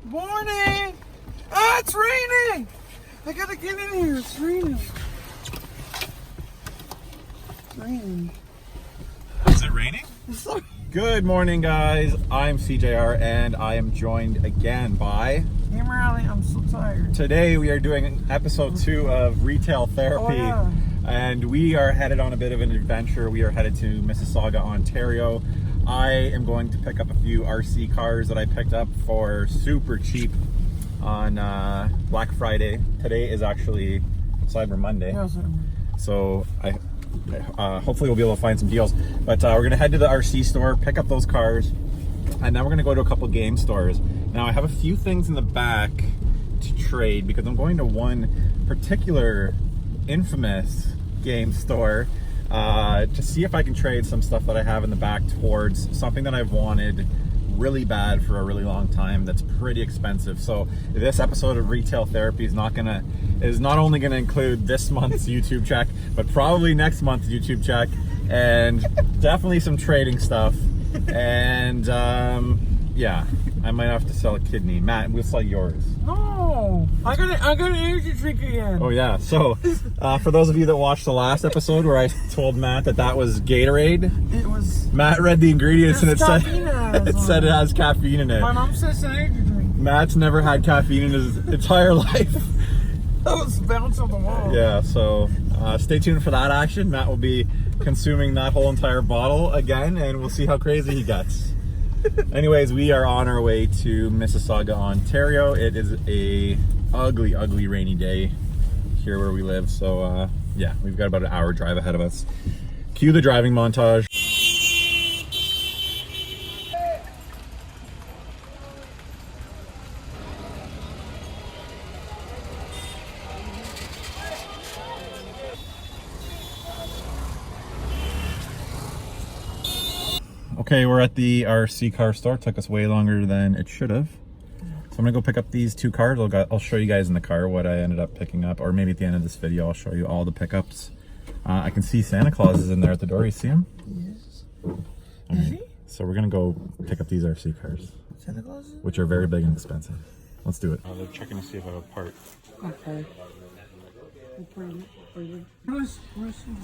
Morning! Ah, it's raining! I gotta get in here, it's raining. It's raining. Is it raining? It's so... Good morning, guys. I'm SeeJayAre, and I am joined again by... Hey, Marley, I'm so tired. Today we are doing episode 2 of Retail Therapy. Oh, yeah. And we are headed on a bit of an adventure. We are headed to Mississauga, Ontario. I am going to pick up a few RC cars that I picked up for super cheap on Black Friday. Today is actually Cyber Monday. Yeah, so I hopefully we'll be able to find some deals. But we're gonna head to the RC store, pick up those cars, and then we're gonna go to a couple game stores. Now I have a few things in the back to trade because I'm going to one particular infamous game store to see if I can trade some stuff that I have in the back towards something that I've wanted really bad for a really long time that's pretty expensive. So this episode of Retail Therapy is not only gonna include this month's YouTube check, but probably next month's YouTube check, and definitely some trading stuff. And yeah, I might have to sell a kidney. Matt, we'll sell yours. No, I got an energy drink again. Oh yeah, so for those of you that watched the last episode where I told Matt that was Gatorade, It was... Matt read the ingredients and it said it has caffeine in it. My mom says it's an energy drink. Matt's never had caffeine in his entire life. That was bouncing on the wall. Yeah, so stay tuned for that action. Matt will be consuming that whole entire bottle again, and we'll see how crazy he gets. Anyways, we are on our way to Mississauga, Ontario. It is a ugly, ugly rainy day here where we live. So yeah, we've got about an hour drive ahead of us. Cue the driving montage. Okay, we're at the RC car store. It took us way longer than it should have. So I'm gonna go pick up these two cars. I'll show you guys in the car what I ended up picking up, or maybe at the end of this video I'll show you all the pickups. I can see Santa Claus is in there at the door. You see him? Yes. Is he? So we're gonna go pick up these RC cars, Santa Claus? which are very big and expensive. Let's do it. They're checking to see if I have a part. Okay. Where's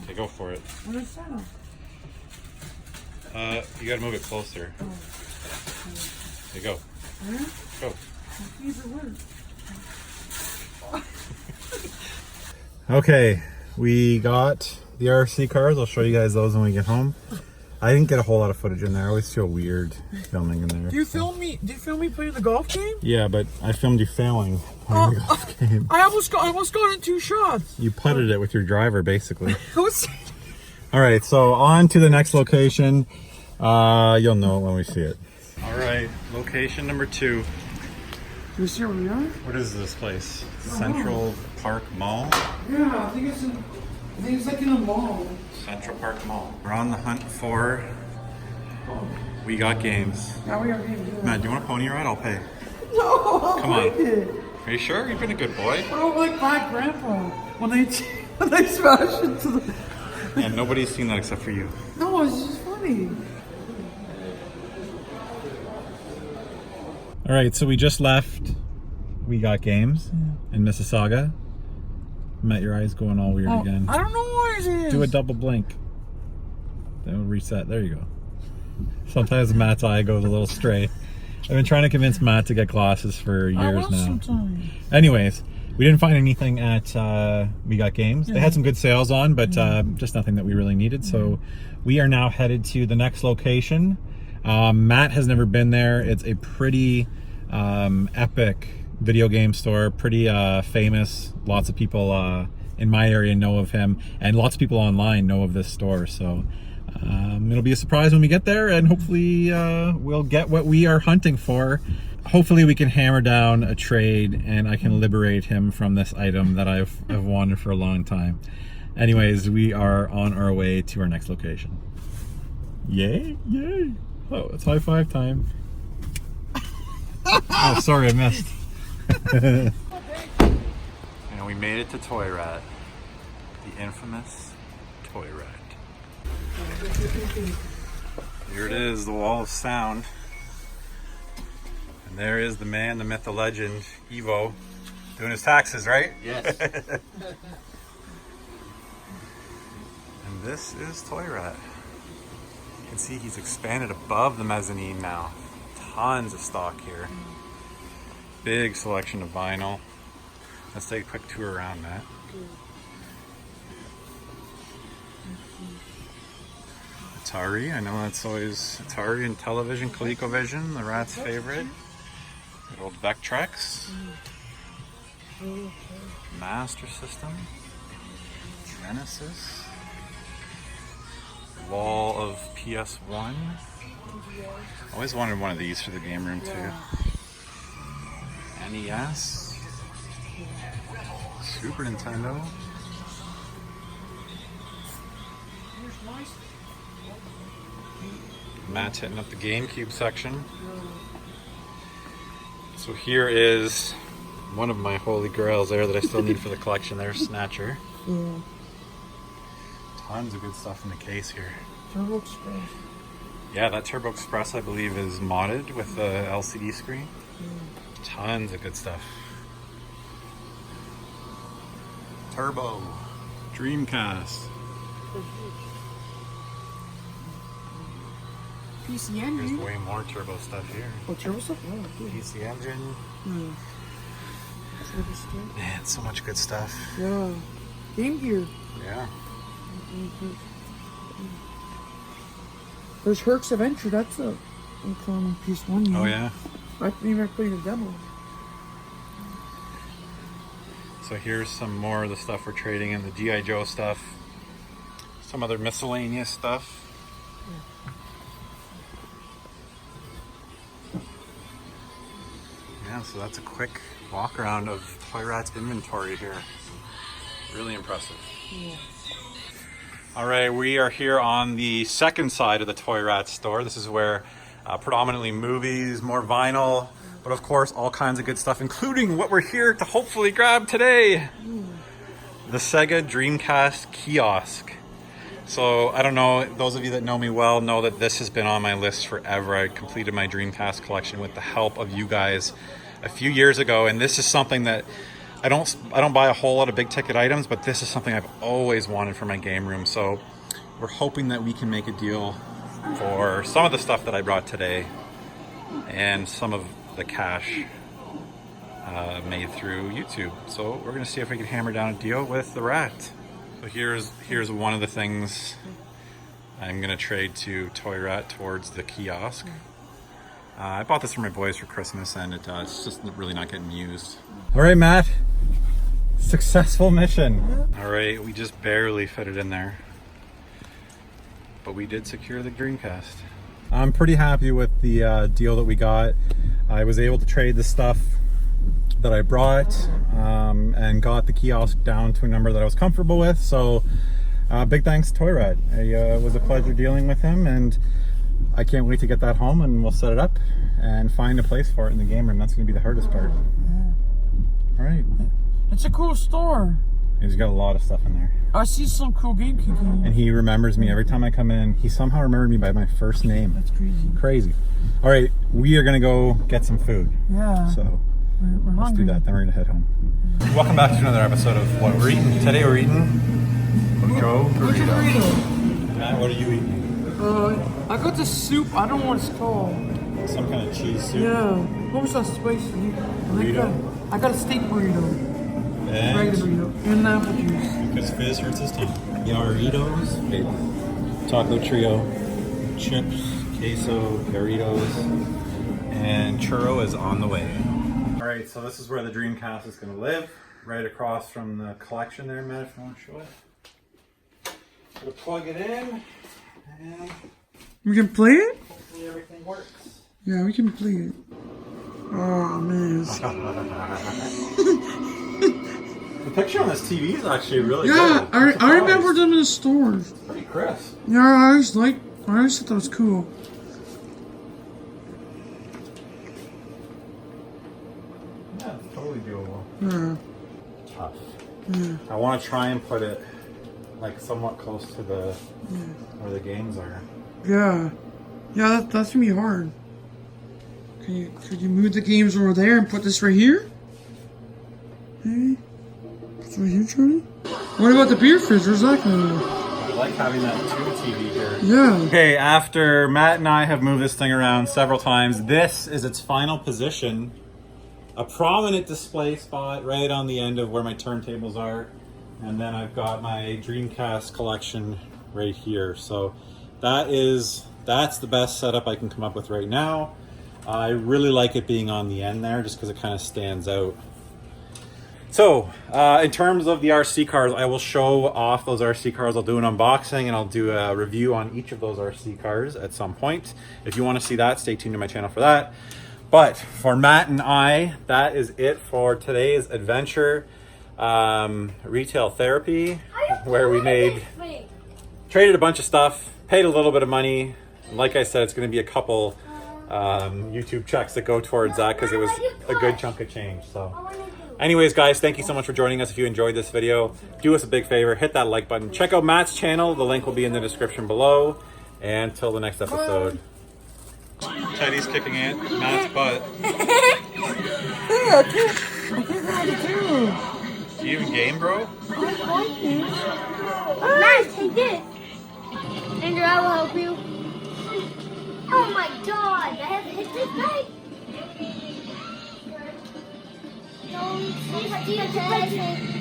Okay, go for it. Santa? You gotta move it closer. Oh. There you go. Where? Go. These are weird. Okay, we got the RC cars. I'll show you guys those when we get home. I didn't get a whole lot of footage in there. I always feel weird filming in there. Do you film me playing the golf game? Yeah, but I filmed you failing playing the golf game. I almost got in 2 shots. You putted it with your driver, basically. Who's... All right, so on to the next location. You'll know it when we see it. All right, location number 2. Do you see where we are? What is this place? Central Park Mall? Yeah, I think it's like in a mall. Central Park Mall. We're on the hunt for We Got Games. Now we are getting good. Matt, do you want a pony ride? I'll pay. No, I'll Come on. take it. Are you sure? You've been a good boy. I don't like my grandpa when they smash into the... And nobody's seen that except for you. No, it's just funny. All right, so we just left We Got Games in Mississauga. Matt, your eyes going all weird again. I don't know why it is. Do a double blink. Then we'll reset. There you go. Sometimes Matt's eye goes a little straight. I've been trying to convince Matt to get glasses for years now. Sometimes. Anyways, we didn't find anything at We Got Games. They had some good sales on, but just nothing that we really needed. So we are now headed to the next location. Matt has never been there. It's a pretty epic video game store, pretty famous. Lots of people in my area know of him, and lots of people online know of this store. So it'll be a surprise when we get there, and hopefully we'll get what we are hunting for. Hopefully we can hammer down a trade and I can liberate him from this item that I've wanted for a long time. Anyways, we are on our way to our next location. Yay, yay. Oh, it's high five time. Oh, sorry, I missed. And we made it to Toy Rat. The infamous Toy Rat. Here it is, the wall of sound. And there is the man, the myth, the legend, Evo, doing his taxes, right? Yes. And this is Toy Rat. You can see he's expanded above the mezzanine now. Tons of stock here. Big selection of vinyl. Let's take a quick tour around that. Atari, I know that's always Atari and television, ColecoVision, the Rat's favorite. Good old Vectrex. Master System. Genesis. Wall of PS1. Always wanted one of these for the game room too. NES. Super Nintendo. Matt's hitting up the GameCube section. So here is one of my holy grails there that I still need for the collection. There's Snatcher. Yeah. Tons of good stuff in the case here. Turbo Express. Yeah, that Turbo Express I believe is modded with the LCD screen. Tons of good stuff. Turbo. Dreamcast. PC There's Engine. way more turbo stuff here. Oh, turbo stuff? Oh, good. PC Engine. Yeah. Turbo stuff. Man, so much good stuff. Yeah. Game Gear. Yeah. There's Herc's Adventure. That's a on PS1. Oh yeah. I didn't even play the demo. So here's some more of the stuff we're trading in, the G.I. Joe stuff. Some other miscellaneous stuff. Yeah, so that's a quick walk around of Toy Rat's inventory here. Really impressive. Yeah. All right, we are here on the second side of the Toy Rat store. This is where predominantly movies, more vinyl, but of course all kinds of good stuff, including what we're here to hopefully grab today. The Sega Dreamcast kiosk. So I don't know, those of you that know me well know that this has been on my list forever. I completed my Dreamcast collection with the help of you guys a few years ago, and this is something that I don't buy a whole lot of big ticket items, but this is something I've always wanted for my game room. So we're hoping that we can make a deal for some of the stuff that I brought today and some of the cash made through YouTube. So we're gonna see if we can hammer down a deal with the Rat. So here's one of the things I'm gonna trade to Toy Rat towards the kiosk. I bought this for my boys for Christmas, and it's just really not getting used. All right, Matt. Successful mission. All right, we just barely fit it in there, but we did secure the Dreamcast. I'm pretty happy with the deal that we got. I was able to trade the stuff that I brought and got the kiosk down to a number that I was comfortable with. So big thanks to Toy Rat. It was a pleasure dealing with him, and I can't wait to get that home and we'll set it up and find a place for it in the game room. That's going to be the hardest part. All right. It's a cool store. He's got a lot of stuff in there. I see some cool GameCube games. And he remembers me every time I come in. He somehow remembered me by my first name. That's crazy. Crazy. All right, we are going to go get some food. Yeah. So we're let's do that, then we're going to head home. Welcome back to another episode of What We're Eating. Today we're eating Ocho Burrito. Matt, what are you eating? I got the soup. I don't know what it's called. Some kind of cheese soup. Yeah. What was that spicy? Burrito? I got a steak burrito. And Regular burrito. And apple juice. because Fizz hurts his tongue. Yarritos, taco trio, chips, queso, Doritos, and churro is on the way. All right, so this is where the Dreamcast is going to live, right across from the collection there, Matt, if you want to show it. We'll plug it in, and We can play it? hopefully everything works. Yeah, we can play it. Oh, man. The picture on this TV is actually really Yeah, good. I remember them in the stores. It's pretty crisp. Yeah, I always thought that was cool. Yeah, it's totally doable. Yeah. Tough. Yeah. I want to try and put it like somewhat close to the where the games are. Yeah. Yeah, that's gonna be hard. Could you move the games over there and put this right here? Hey, put it right here, Charlie. What about the beer fridge? Where's that going to go? I like having that tube TV here. Yeah. Okay, after Matt and I have moved this thing around several times, this is its final position. A prominent display spot right on the end of where my turntables are. And then I've got my Dreamcast collection right here. So that's the best setup I can come up with right now. I really like it being on the end there just because it kind of stands out. So, in terms of the RC cars, I will show off those RC cars. I'll do an unboxing and I'll do a review on each of those RC cars at some point. If you want to see that, stay tuned to my channel for that. But for Matt and I, that is it for today's adventure. Retail therapy, where we traded a bunch of stuff, paid a little bit of money. Like I said, it's going to be a couple YouTube checks that go towards that because it was a good chunk of change. So anyways, guys, thank you so much for joining us. If you enjoyed this video, do us a big favor, hit that like button. Check out Matt's channel. The link will be in the description below. And until the next episode. Teddy's kicking it. Matt's butt. I can't do. You even game, bro? Matt, take this. Andrew, I will help you. Oh my god, I have to hit this guy. Don't see